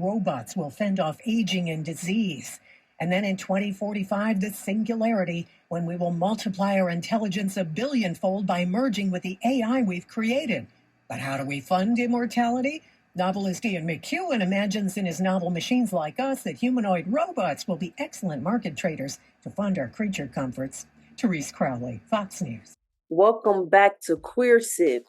robots will fend off aging and disease. And then in 2045, the singularity, when we will multiply our intelligence a billionfold by merging with the AI we've created. But how do we fund immortality? Novelist Ian McEwan imagines in his novel Machines Like Us that humanoid robots will be excellent market traders to fund our creature comforts. Therese Crowley, Fox News. Welcome back to Queer Civ.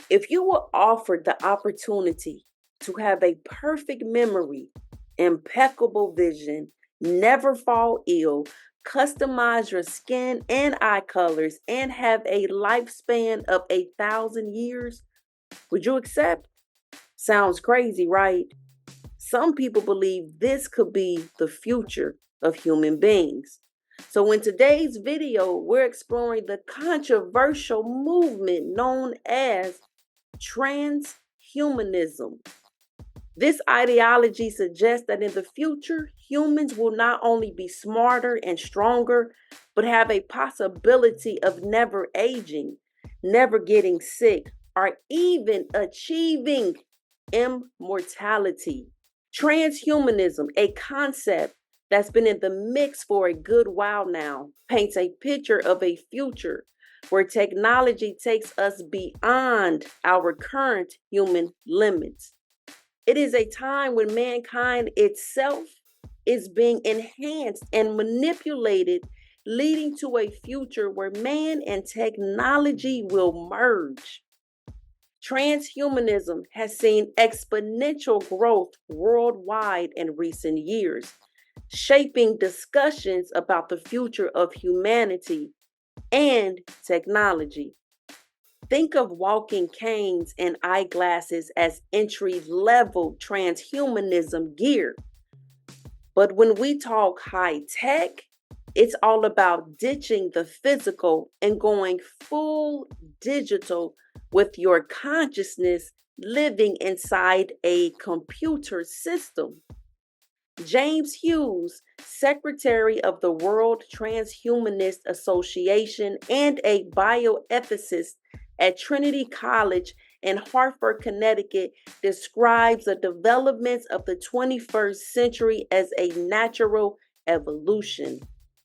If you were offered the opportunity to have a perfect memory, impeccable vision, never fall ill, customize your skin and eye colors, and have a lifespan of 1,000 years, would you accept? Sounds crazy, right? Some people believe this could be the future of human beings. So in today's video, we're exploring the controversial movement known as transhumanism. This ideology suggests that in the future, humans will not only be smarter and stronger, but have a possibility of never aging, never getting sick, or even achieving immortality. Transhumanism, a concept that's been in the mix for a good while now, paints a picture of a future where technology takes us beyond our current human limits. It is a time when mankind itself is being enhanced and manipulated, leading to a future where man and technology will merge. Transhumanism has seen exponential growth worldwide in recent years, shaping discussions about the future of humanity and technology. Think of walking canes and eyeglasses as entry-level transhumanism gear. But when we talk high tech, it's all about ditching the physical and going full digital with your consciousness living inside a computer system. James Hughes, Secretary of the World Transhumanist Association and a bioethicist at Trinity College in Hartford, Connecticut, describes the developments of the 21st century as a natural evolution.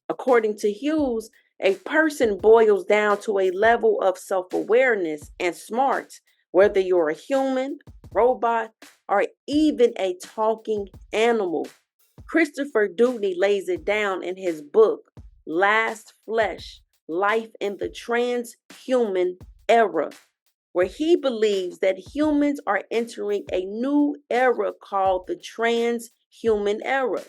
According to Hughes, a person boils down to a level of self-awareness and smarts, whether you're a human, robot, or even a talking animal. Christopher Dewey lays it down in his book, Last Flesh, Life in the Transhuman Era, where he believes that humans are entering a new era called the transhuman era.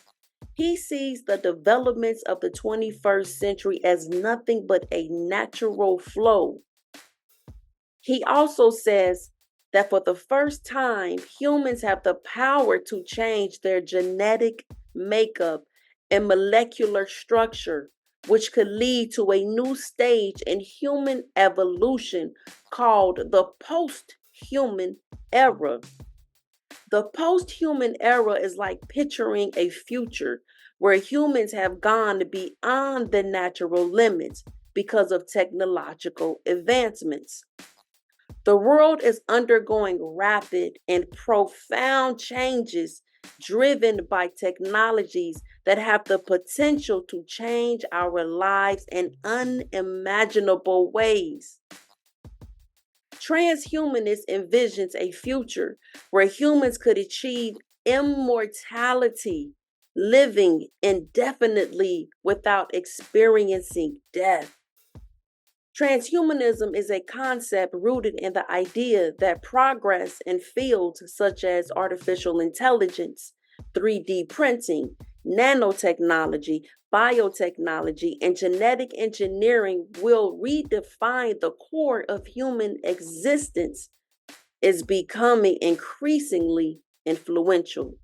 He sees the developments of the 21st century as nothing but a natural flow. He also says that for the first time, humans have the power to change their genetic makeup and molecular structure, which could lead to a new stage in human evolution called the post-human era. The post-human era is like picturing a future where humans have gone beyond the natural limits because of technological advancements. The world is undergoing rapid and profound changes driven by technologies that have the potential to change our lives in unimaginable ways. Transhumanist envisions a future where humans could achieve immortality, living indefinitely without experiencing death. Transhumanism is a concept rooted in the idea that progress in fields such as artificial intelligence, 3D printing, nanotechnology, biotechnology, and genetic engineering will redefine the core of human existence is becoming increasingly influential.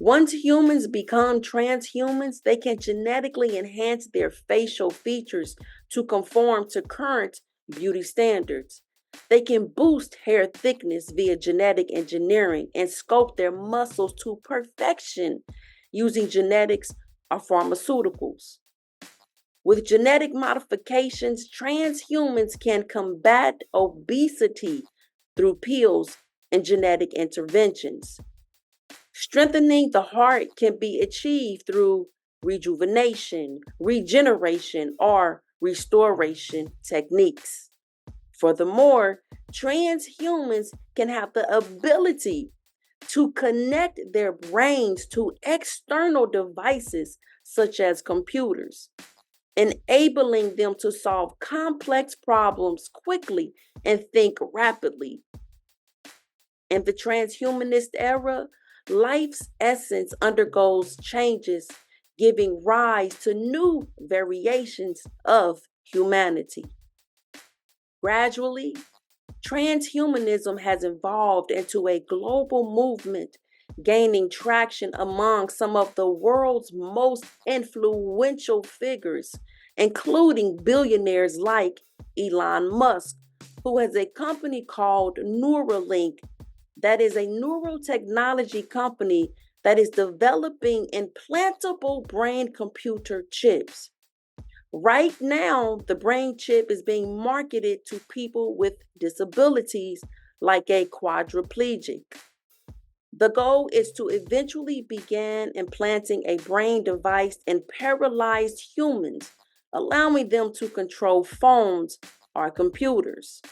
Once humans become transhumans, they can genetically enhance their facial features to conform to current beauty standards. They can boost hair thickness via genetic engineering and sculpt their muscles to perfection using genetics or pharmaceuticals. With genetic modifications, transhumans can combat obesity through pills and genetic interventions. Strengthening the heart can be achieved through rejuvenation, regeneration, or restoration techniques. Furthermore, transhumans can have the ability to connect their brains to external devices such as computers, enabling them to solve complex problems quickly and think rapidly. In the transhumanist era, life's essence undergoes changes, giving rise to new variations of humanity. Gradually, transhumanism has evolved into a global movement, gaining traction among some of the world's most influential figures, including billionaires like Elon Musk, who has a company called Neuralink, that is a neural technology company that is developing implantable brain computer chips. Right now, the brain chip is being marketed to people with disabilities like a quadriplegic. The goal is to eventually begin implanting a brain device in paralyzed humans, allowing them to control phones or computers.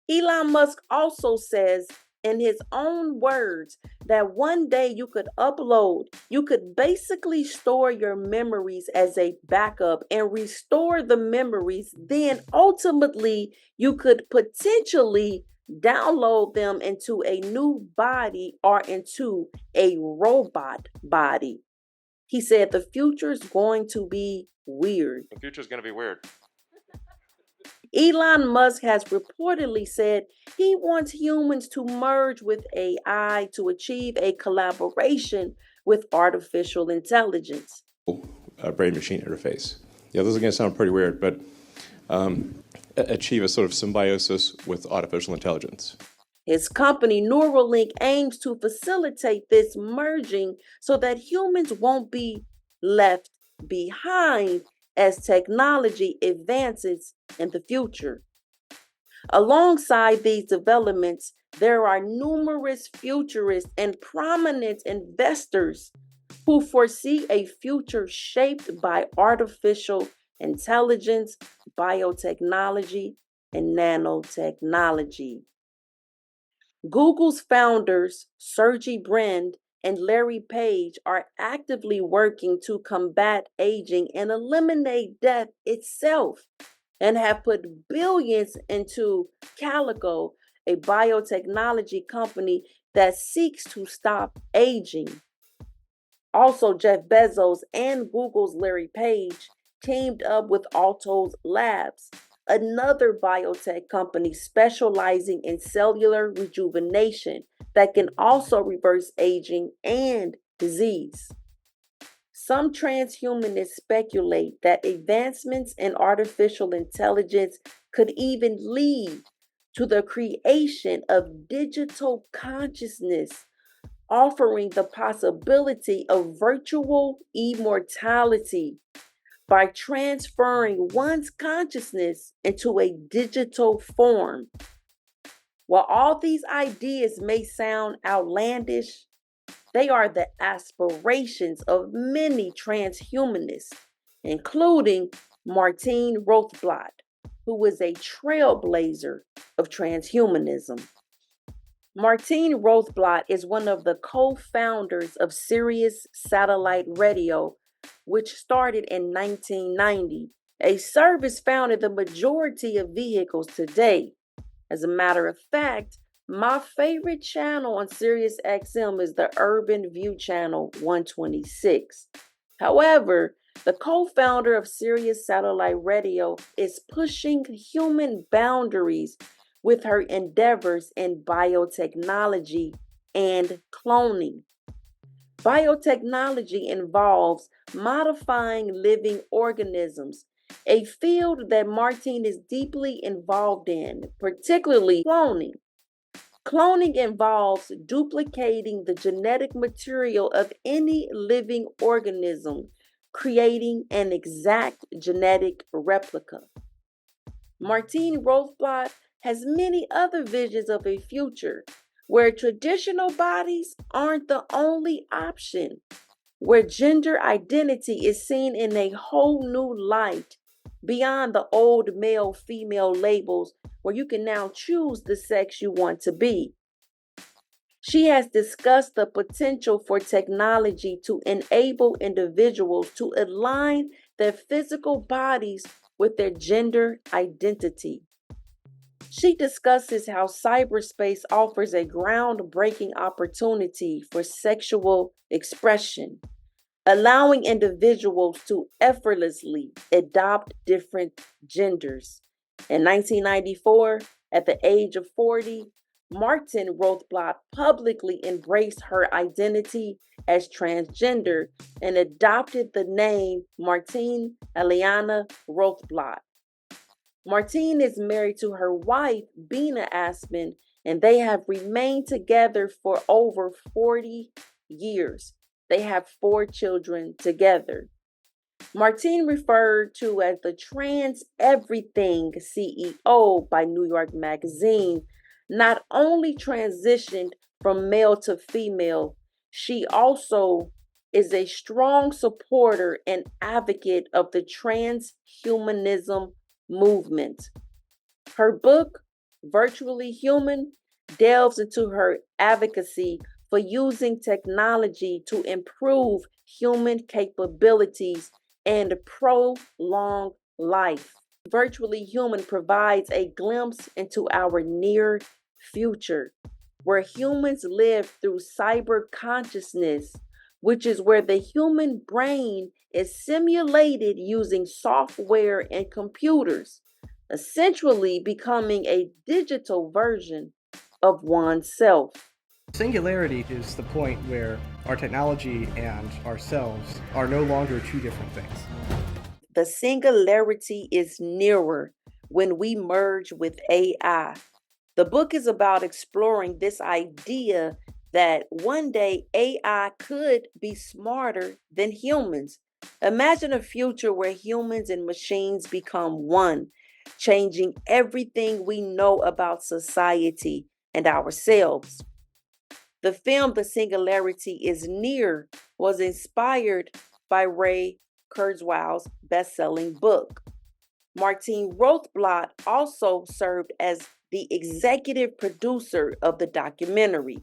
Elon Musk also says, in his own words, that one day you could basically store your memories as a backup and restore the memories. Then ultimately, you could potentially download them into a new body or into a robot body. He said the future is going to be weird. The future is going to be weird. Elon Musk has reportedly said he wants humans to merge with AI to achieve a collaboration with artificial intelligence. Brain-machine interface. Yeah, this is going to sound pretty weird, but achieve a sort of symbiosis with artificial intelligence. His company Neuralink aims to facilitate this merging so that humans won't be left behind as technology advances in the future. Alongside these developments, there are numerous futurists and prominent investors who foresee a future shaped by artificial intelligence, biotechnology, and nanotechnology. Google's founders, Sergey Brin and Larry Page, are actively working to combat aging and eliminate death itself, and have put billions into Calico, a biotechnology company that seeks to stop aging. Also, Jeff Bezos and Google's Larry Page teamed up with Altos Labs, another biotech company specializing in cellular rejuvenation that can also reverse aging and disease. Some transhumanists speculate that advancements in artificial intelligence could even lead to the creation of digital consciousness, offering the possibility of virtual immortality by transferring one's consciousness into a digital form. While all these ideas may sound outlandish, they are the aspirations of many transhumanists, including Martine Rothblatt, who is a trailblazer of transhumanism. Martine Rothblatt is one of the co-founders of Sirius Satellite Radio, which started in 1990, a service found in the majority of vehicles today. As a matter of fact, my favorite channel on Sirius XM is the Urban View Channel 126. However, the co-founder of Sirius Satellite Radio is pushing human boundaries with her endeavors in biotechnology and cloning. Biotechnology involves modifying living organisms, a field that Martine is deeply involved in, particularly cloning. Cloning involves duplicating the genetic material of any living organism, creating an exact genetic replica. Martine Rothblatt has many other visions of a future, where traditional bodies aren't the only option, where gender identity is seen in a whole new light beyond the old male female labels, where you can now choose the sex you want to be. She has discussed the potential for technology to enable individuals to align their physical bodies with their gender identity. She discusses how cyberspace offers a groundbreaking opportunity for sexual expression, allowing individuals to effortlessly adopt different genders. In 1994, at the age of 40, Martine Rothblatt publicly embraced her identity as transgender and adopted the name Martine Eliana Rothblatt. Martine is married to her wife, Bina Aspen, and they have remained together for over 40 years. They have 4 children together. Martine, referred to as the Trans Everything CEO by New York Magazine, not only transitioned from male to female, she also is a strong supporter and advocate of the transhumanism movement. Her book, Virtually Human, delves into her advocacy for using technology to improve human capabilities and prolong life. Virtually Human provides a glimpse into our near future, where humans live through cyber consciousness, which is where the human brain is simulated using software and computers, essentially becoming a digital version of oneself. Singularity is the point where our technology and ourselves are no longer two different things. The singularity is nearer when we merge with AI. The book is about exploring this idea that one day AI could be smarter than humans. Imagine a future where humans and machines become one, changing everything we know about society and ourselves. The film The Singularity is Near was inspired by Ray Kurzweil's best-selling book. Martine Rothblatt also served as the executive producer of the documentary.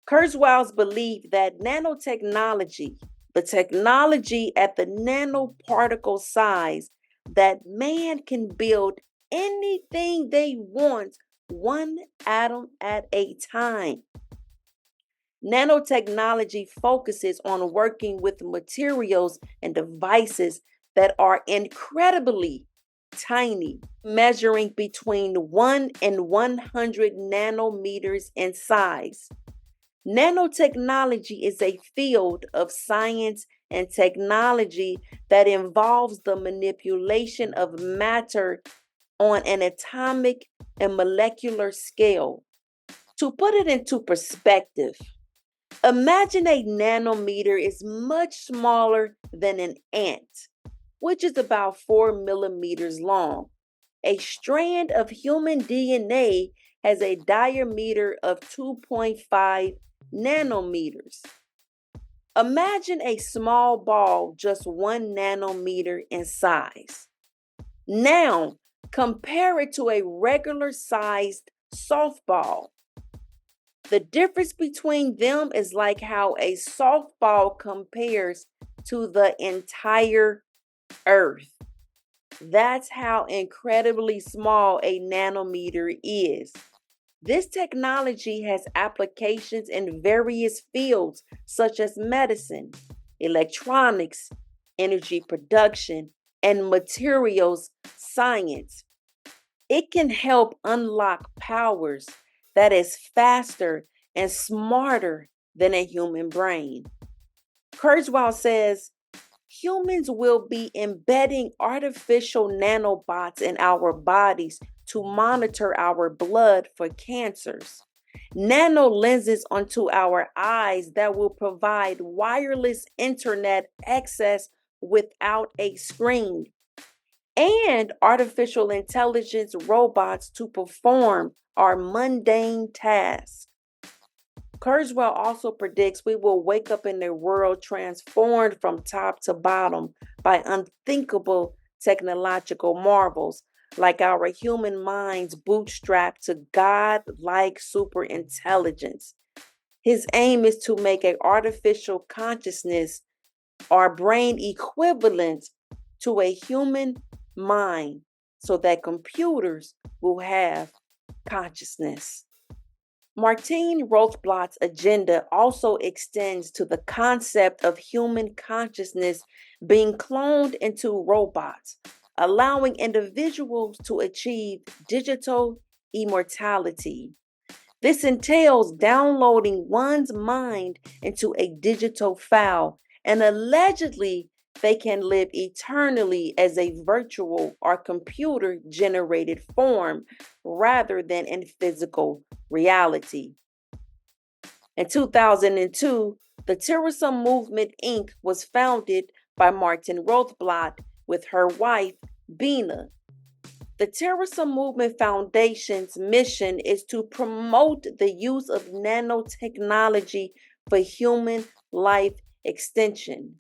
Kurzweil's belief that nanotechnology, the technology at the nanoparticle size, that man can build anything they want, one atom at a time. Nanotechnology focuses on working with materials and devices that are incredibly tiny, measuring between 1 and 100 nanometers in size. Nanotechnology is a field of science and technology that involves the manipulation of matter on an atomic and molecular scale. To put it into perspective, imagine a nanometer is much smaller than an ant, which is about 4 millimeters long. A strand of human DNA has a diameter of 2.5 nanometers. Imagine a small ball just 1 nanometer in size. Now, compare it to a regular sized softball. The difference between them is like how a softball compares to the entire Earth. That's how incredibly small a nanometer is. This technology has applications in various fields such as medicine, electronics, energy production, and materials science. It can help unlock powers that is faster and smarter than a human brain. Kurzweil says, humans will be embedding artificial nanobots in our bodies to monitor our blood for cancers. Nano lenses onto our eyes that will provide wireless internet access without a screen. and artificial intelligence robots to perform our mundane tasks. Kurzweil also predicts we will wake up in a world transformed from top to bottom by unthinkable technological marvels, like our human minds bootstrapped to God-like superintelligence. His aim is to make an artificial consciousness, our brain, equivalent to a human mind, so that computers will have consciousness. Martine Rothblatt's agenda also extends to the concept of human consciousness being cloned into robots, allowing individuals to achieve digital immortality. This entails downloading one's mind into a digital file, and allegedly they can live eternally as a virtual or computer generated form rather than in physical reality. In 2002, the Terrorism Movement Inc. was founded by Martine Rothblatt with her wife, Bina. The Terrorism Movement Foundation's mission is to promote the use of nanotechnology for human life extension.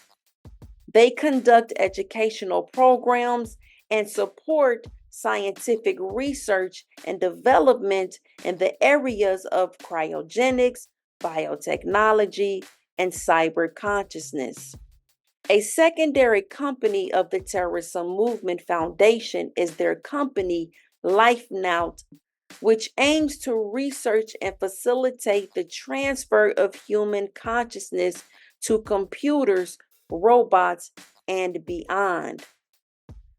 They conduct educational programs and support scientific research and development in the areas of cryogenics, biotechnology, and cyber consciousness. A secondary company of the Terrorism Movement Foundation is their company, lifenow, which aims to research and facilitate the transfer of human consciousness to computers, robots, and beyond.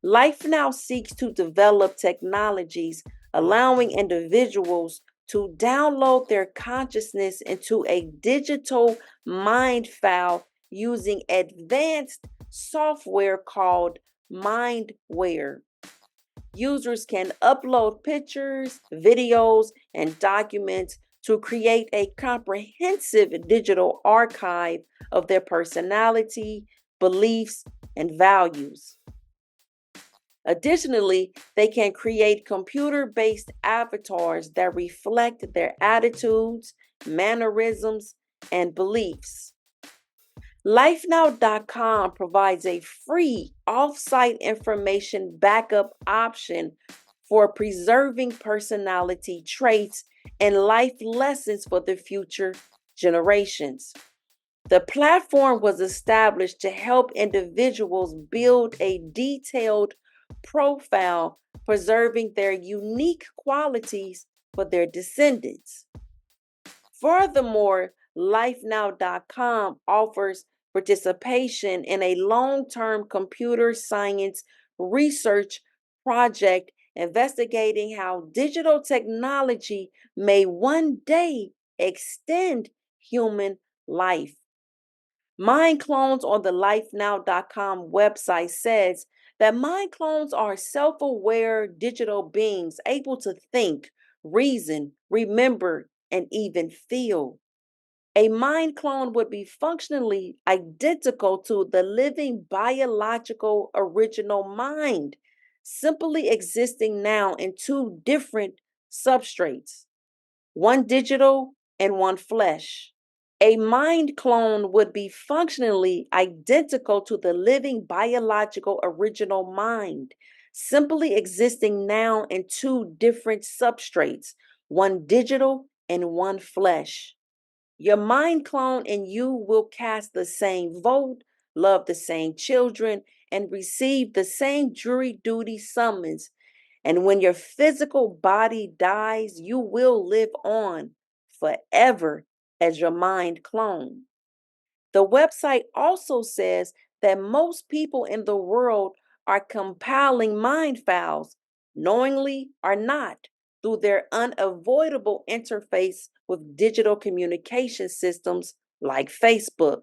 Lifenow seeks to develop technologies allowing individuals to download their consciousness into a digital mind file using advanced software called mindware. Users can upload pictures, videos, and documents to create a comprehensive digital archive of their personality, beliefs, and values. Additionally, they can create computer-based avatars that reflect their attitudes, mannerisms, and beliefs. Lifenow.com provides a free off-site information backup option for preserving personality traits and life lessons for the future generations. The platform was established to help individuals build a detailed profile, preserving their unique qualities for their descendants. Furthermore, lifenow.com offers participation in a long-term computer science research project investigating how digital technology may one day extend human life. Mind clones on the lifenow.com website says that mind clones are self-aware digital beings able to think, reason, remember, and even feel. A mind clone would be functionally identical to the living biological original mind, simply existing now in two different substrates, one digital and one flesh. A mind clone would be functionally identical to the living biological original mind, simply existing now in two different substrates, one digital and one flesh. Your mind clone and you will cast the same vote, love the same children, and receive the same jury duty summons. And when your physical body dies, you will live on forever as your mind clone. The website also says that most people in the world are compiling mind files, knowingly or not, through their unavoidable interface with digital communication systems like Facebook.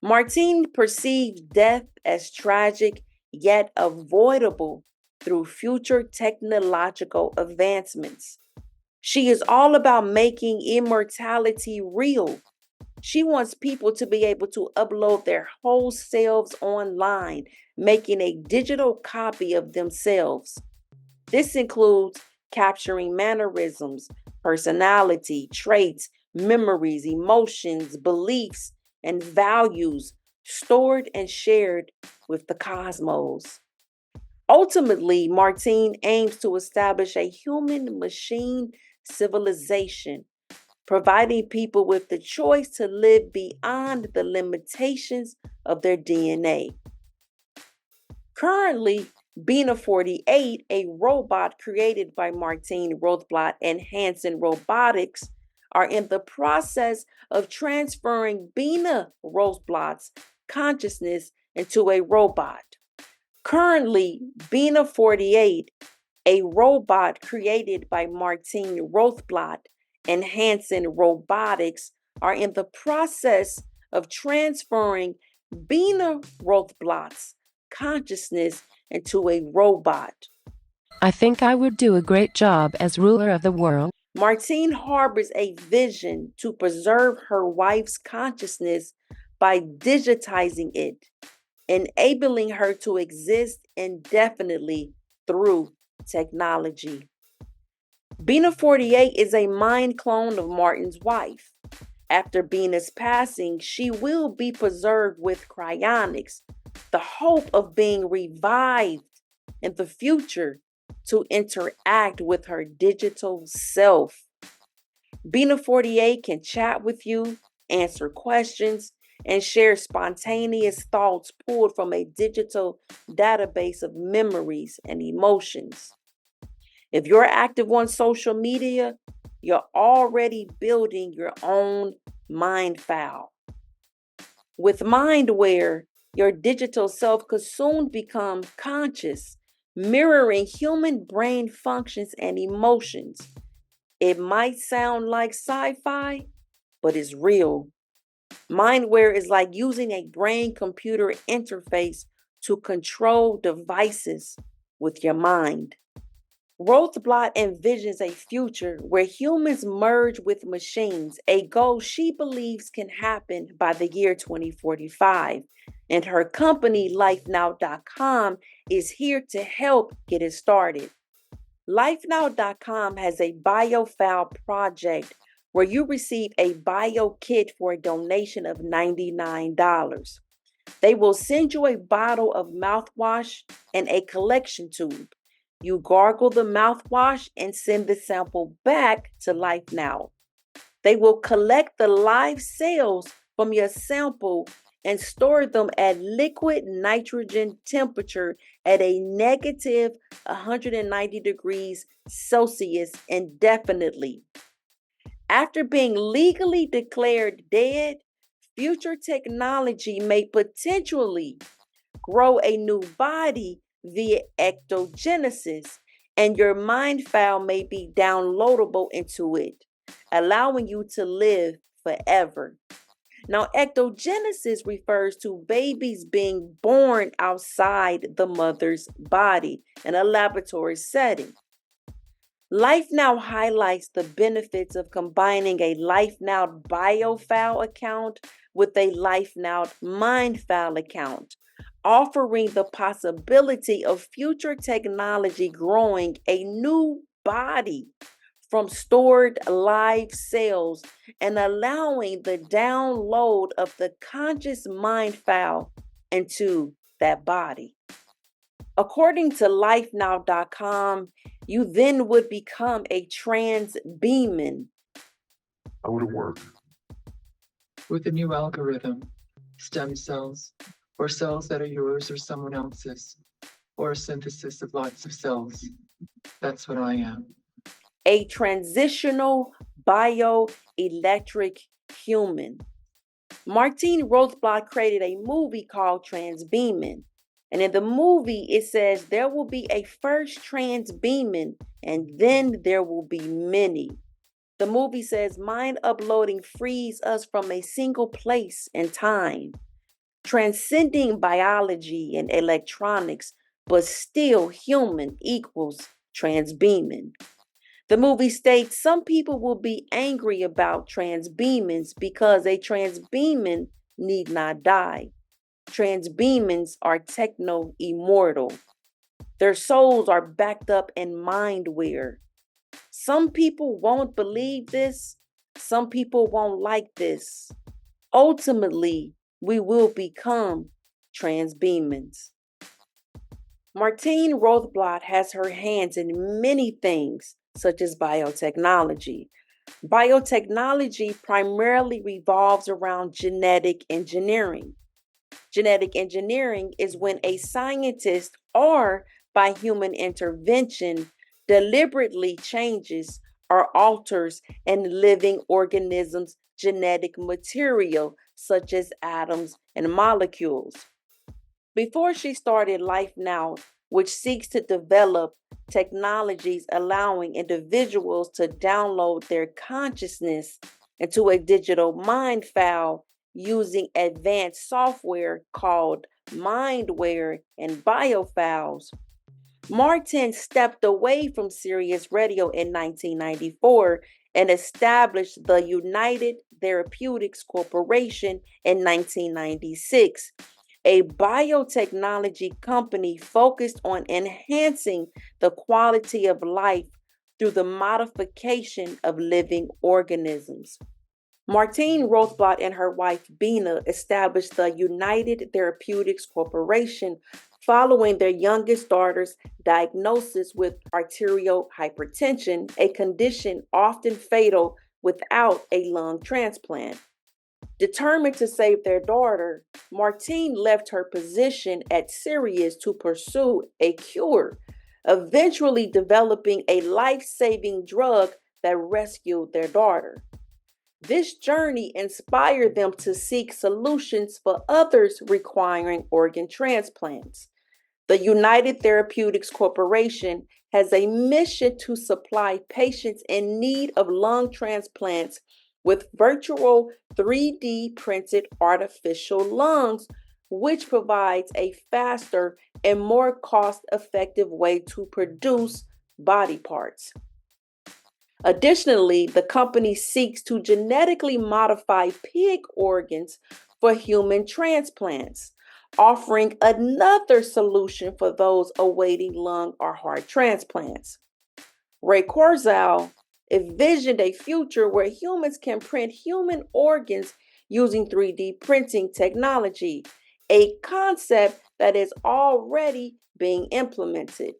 Martine perceives death as tragic yet avoidable through future technological advancements. She is all about making immortality real, She wants people to be able to upload their whole selves online, making a digital copy of themselves. This includes capturing mannerisms, personality, traits, memories, emotions, beliefs, and values stored and shared with the cosmos. Ultimately, Martine aims to establish a human machine civilization, providing people with the choice to live beyond the limitations of their DNA. Currently, Bina 48, a robot created by Martine Rothblatt and Hanson Robotics, are in the process of transferring Bina Rothblatt's consciousness into a robot. Currently, Bina 48, a robot created by Martine Rothblatt and Hanson Robotics, are in the process of transferring Bina Rothblatt's consciousness into a robot. I think I would do a great job as ruler of the world. Martine harbors a vision to preserve her wife's consciousness by digitizing it, enabling her to exist indefinitely through technology. Bina 48 is a mind clone of Martin's wife. After Bina's passing, she will be preserved with cryonics, the hope of being revived in the future to interact with her digital self. Bina 48 can chat with you, answer questions, and share spontaneous thoughts pulled from a digital database of memories and emotions. If you're active on social media, you're already building your own mind file. With mindware, your digital self could soon become conscious, mirroring human brain functions and emotions. It might sound like sci-fi, but it's real. Mindware is like using a brain-computer interface to control devices with your mind. Rothblot envisions a future where humans merge with machines, a goal she believes can happen by the year 2045. And her company, lifenow.com, is here to help get it started. Lifenow.com has a biofile project where you receive a bio kit for a donation of $99. They will send you a bottle of mouthwash and a collection tube. You gargle the mouthwash and send the sample back to LifeNow. They will collect the live cells from your sample and store them at liquid nitrogen temperature at a negative 190 degrees Celsius indefinitely. After being legally declared dead, future technology may potentially grow a new body via ectogenesis, and your mind file may be downloadable into it, allowing you to live forever. Now, ectogenesis refers to babies being born outside the mother's body in a laboratory setting. LifeNow highlights the benefits of combining a LifeNow biofile account with a LifeNow mindfile account, offering the possibility of future technology growing a new body from stored live cells and allowing the download of the conscious mind file into that body. According to lifenow.com, you then would become a Transbeamman. How would it work? With a new algorithm, stem cells, or cells that are yours or someone else's, or a synthesis of lots of cells. That's what I am. A transitional bioelectric human. Martine Rothblatt created a movie called Transbeamman. And in the movie, it says there will be a first Transbeamman, and then there will be many. The movie says mind uploading frees us from a single place and time, transcending biology and electronics, but still human equals Transbeamman. The movie states some people will be angry about transbeamans because a transbeamman need not die. Transbeamans are techno-immortal. Their souls are backed up in mindware. Some people won't believe this. Some people won't like this. Ultimately, we will become transbeamans. Martine Rothblatt has her hands in many things, such as biotechnology. Biotechnology primarily revolves around genetic engineering. Genetic engineering is when a scientist, or by human intervention, deliberately changes or alters an living organism's genetic material, such as atoms and molecules. Before she started lifenow, which seeks to develop technologies allowing individuals to download their consciousness into a digital mind file using advanced software called mindware and biofiles, Martin stepped away from Sirius Radio in 1994 and established the United Therapeutics Corporation in 1996, a biotechnology company focused on enhancing the quality of life through the modification of living organisms. Martine Rothblatt and her wife Bina established the United Therapeutics Corporation following their youngest daughter's diagnosis with arterial hypertension, a condition often fatal without a lung transplant. Determined to save their daughter, Martine left her position at Sirius to pursue a cure, eventually developing a life-saving drug that rescued their daughter. This journey inspired them to seek solutions for others requiring organ transplants. The United Therapeutics Corporation has a mission to supply patients in need of lung transplants with virtual 3D printed artificial lungs, which provides a faster and more cost-effective way to produce body parts. Additionally, the company seeks to genetically modify pig organs for human transplants, offering another solution for those awaiting lung or heart transplants. Ray Kurzweil envisioned a future where humans can print human organs using 3D printing technology, a concept that is already being implemented.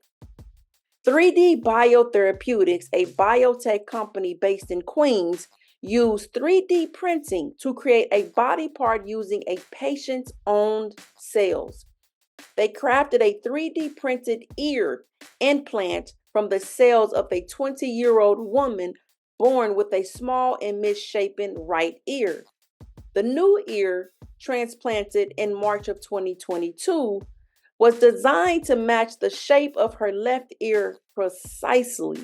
3D Biotherapeutics, a biotech company based in Queens, used 3D printing to create a body part using a patient's own cells. They crafted a 3D printed ear implant from the cells of a 20-year-old woman born with a small and misshapen right ear. The new ear, transplanted in March of 2022, was designed to match the shape of her left ear precisely.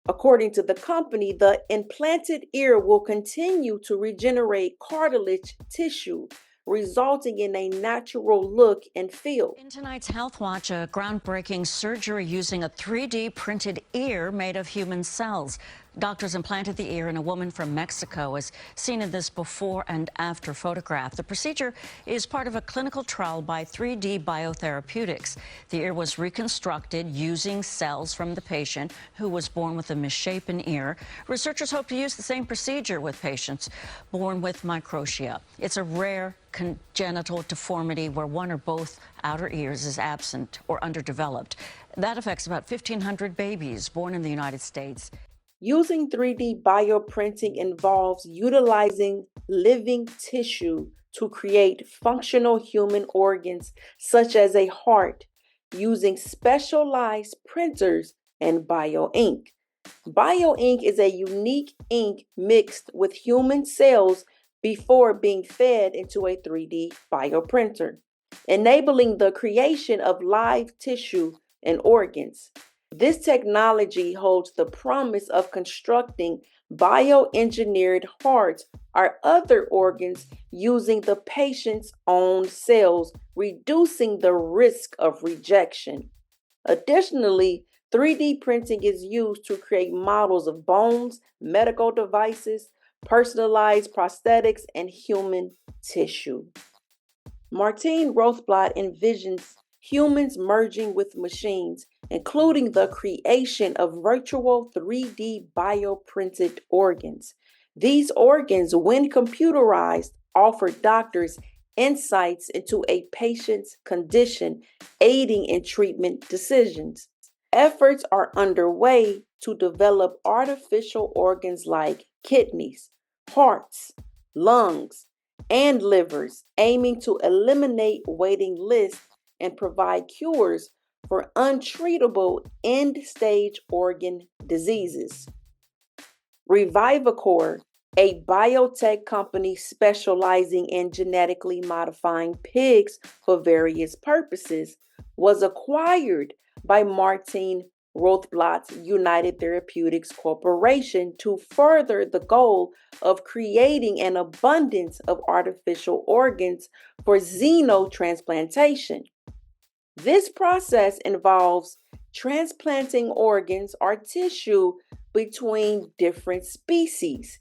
According to the company, the implanted ear will continue to regenerate cartilage tissue, resulting in a natural look and feel. In tonight's Health Watch, a groundbreaking surgery using a 3D printed ear made of human cells. Doctors implanted the ear in a woman from Mexico, as seen in this before and after photograph. The procedure is part of a clinical trial by 3D Biotherapeutics. The ear was reconstructed using cells from the patient who was born with a misshapen ear. Researchers hope to use the same procedure with patients born with microtia. It's a rare congenital deformity where one or both outer ears is absent or underdeveloped. That affects about 1,500 babies born in the United States. Using 3D bioprinting involves utilizing living tissue to create functional human organs, such as a heart, using specialized printers and bioink. Bioink is a unique ink mixed with human cells before being fed into a 3D bioprinter, enabling the creation of live tissue and organs. This technology holds the promise of constructing bioengineered hearts or other organs using the patient's own cells, reducing the risk of rejection. Additionally, 3D printing is used to create models of bones, medical devices, personalized prosthetics, and human tissue. Martine Rothblatt envisions humans merging with machines, including the creation of virtual 3D bioprinted organs. These organs, when computerized, offer doctors insights into a patient's condition, aiding in treatment decisions. Efforts are underway to develop artificial organs like kidneys, hearts, lungs, and livers, aiming to eliminate waiting lists and provide cures for untreatable end-stage organ diseases. Revivicor, a biotech company specializing in genetically modifying pigs for various purposes, was acquired by Martine Rothblatt's United Therapeutics Corporation to further the goal of creating an abundance of artificial organs for xenotransplantation. This process involves transplanting organs or tissue between different species.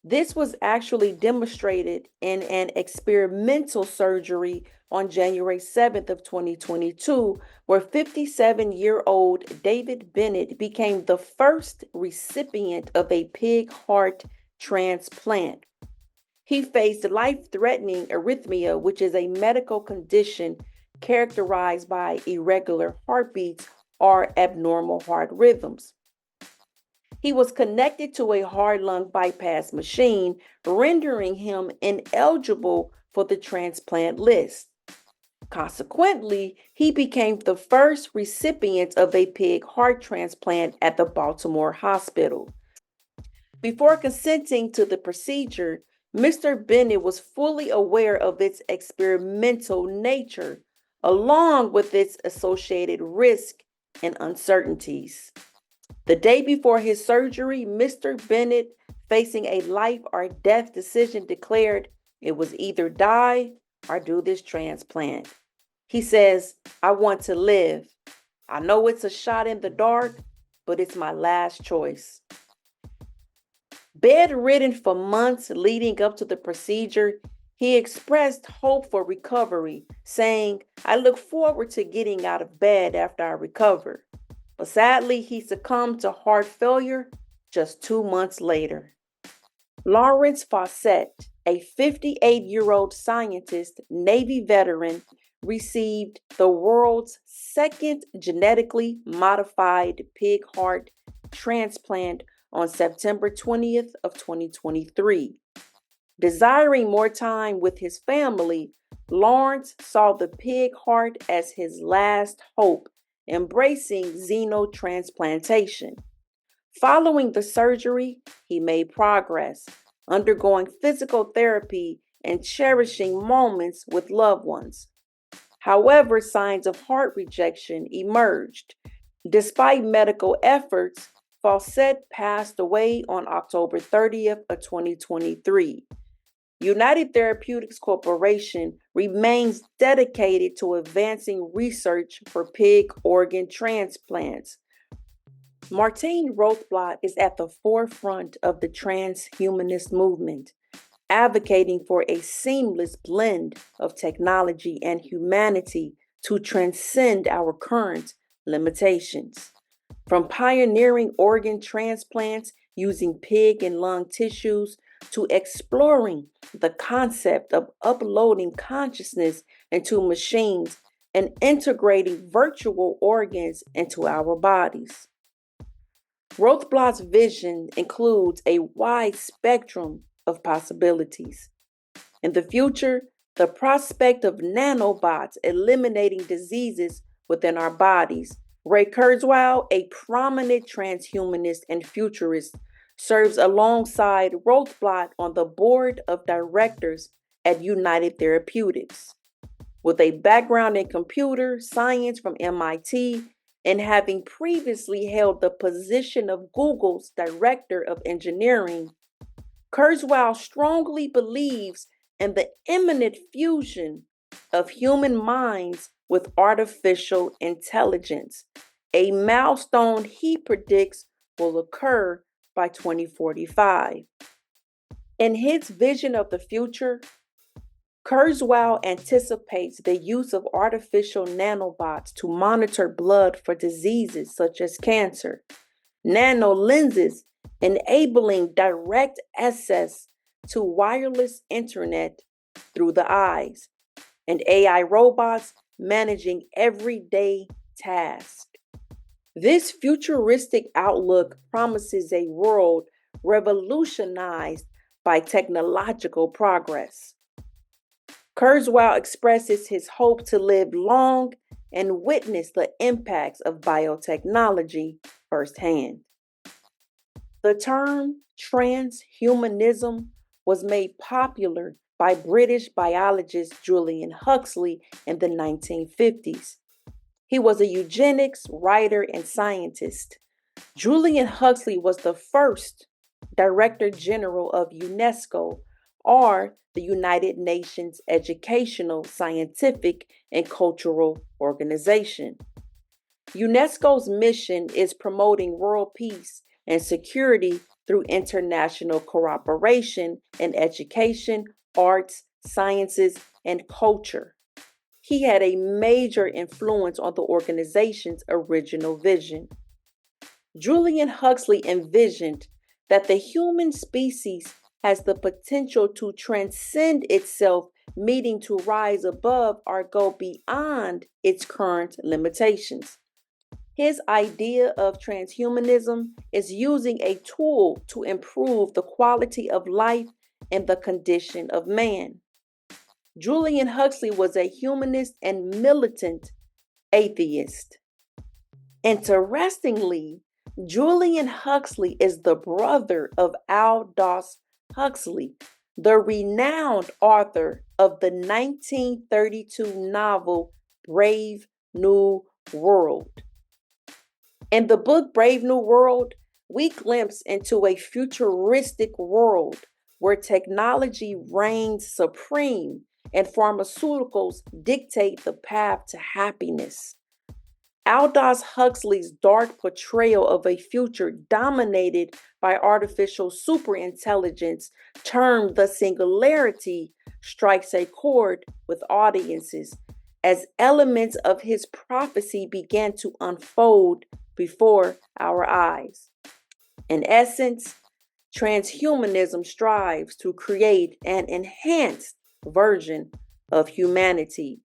This was actually demonstrated in an experimental surgery on January 7th of 2022, where 57-year-old David Bennett became the first recipient of a pig heart transplant. He faced life-threatening arrhythmia, which is a medical condition characterized by irregular heartbeats or abnormal heart rhythms. He was connected to a heart lung bypass machine, rendering him ineligible for the transplant list. Consequently, he became the first recipient of a pig heart transplant at the Baltimore hospital. Before consenting to the procedure, Mr. Bennett was fully aware of its experimental nature, along with its associated risk and uncertainties. The day before his surgery, Mr. Bennett, facing a life or death decision, declared it was either die or do this transplant. He says, "I want to live. I know it's a shot in the dark, but it's my last choice." Bedridden for months leading up to the procedure, he expressed hope for recovery, saying, "I look forward to getting out of bed after I recover." But sadly, he succumbed to heart failure just 2 months later. Lawrence Fawcett, a 58-year-old scientist, Navy veteran, received the world's second genetically modified pig heart transplant on September 20th of 2023. Desiring more time with his family, Lawrence saw the pig heart as his last hope, embracing xenotransplantation. Following the surgery, he made progress, undergoing physical therapy and cherishing moments with loved ones. However, signs of heart rejection emerged. Despite medical efforts, Fawcett passed away on October 30th of 2023. United Therapeutics Corporation remains dedicated to advancing research for pig organ transplants. Martine Rothblatt is at the forefront of the transhumanist movement, advocating for a seamless blend of technology and humanity to transcend our current limitations. From pioneering organ transplants using pig and lung tissues to exploring the concept of uploading consciousness into machines and integrating virtual organs into our bodies. Rothblatt's vision includes a wide spectrum of possibilities. In the future, the prospect of nanobots eliminating diseases within our bodies. Ray Kurzweil, a prominent transhumanist and futurist, serves alongside Rothblatt on the board of directors at United Therapeutics. With a background in computer science from MIT and having previously held the position of Google's director of engineering, Kurzweil strongly believes in the imminent fusion of human minds with artificial intelligence, a milestone he predicts will occur by 2045. In his vision of the future, Kurzweil anticipates the use of artificial nanobots to monitor blood for diseases such as cancer, nano lenses enabling direct access to wireless internet through the eyes, and AI robots managing everyday tasks. This futuristic outlook promises a world revolutionized by technological progress. Kurzweil expresses his hope to live long and witness the impacts of biotechnology firsthand. The term transhumanism was made popular by British biologist Julian Huxley in the 1950s. He was a eugenics writer and scientist. Julian Huxley was the first Director General of UNESCO, or the United Nations Educational, Scientific, and Cultural Organization. UNESCO's mission is promoting world peace and security through international cooperation in education, arts, sciences, and culture. He had a major influence on the organization's original vision. Julian Huxley envisioned that the human species has the potential to transcend itself, meaning to rise above or go beyond its current limitations. His idea of transhumanism is using a tool to improve the quality of life and the condition of man. Julian Huxley was a humanist and militant atheist. Interestingly, Julian Huxley is the brother of Aldous Huxley, the renowned author of the 1932 novel Brave New World. In the book Brave New World, we glimpse into a futuristic world where technology reigns supreme and pharmaceuticals dictate the path to happiness. Aldous Huxley's dark portrayal of a future dominated by artificial superintelligence, termed the singularity, strikes a chord with audiences as elements of his prophecy began to unfold before our eyes. In essence, transhumanism strives to create an enhanced version of humanity,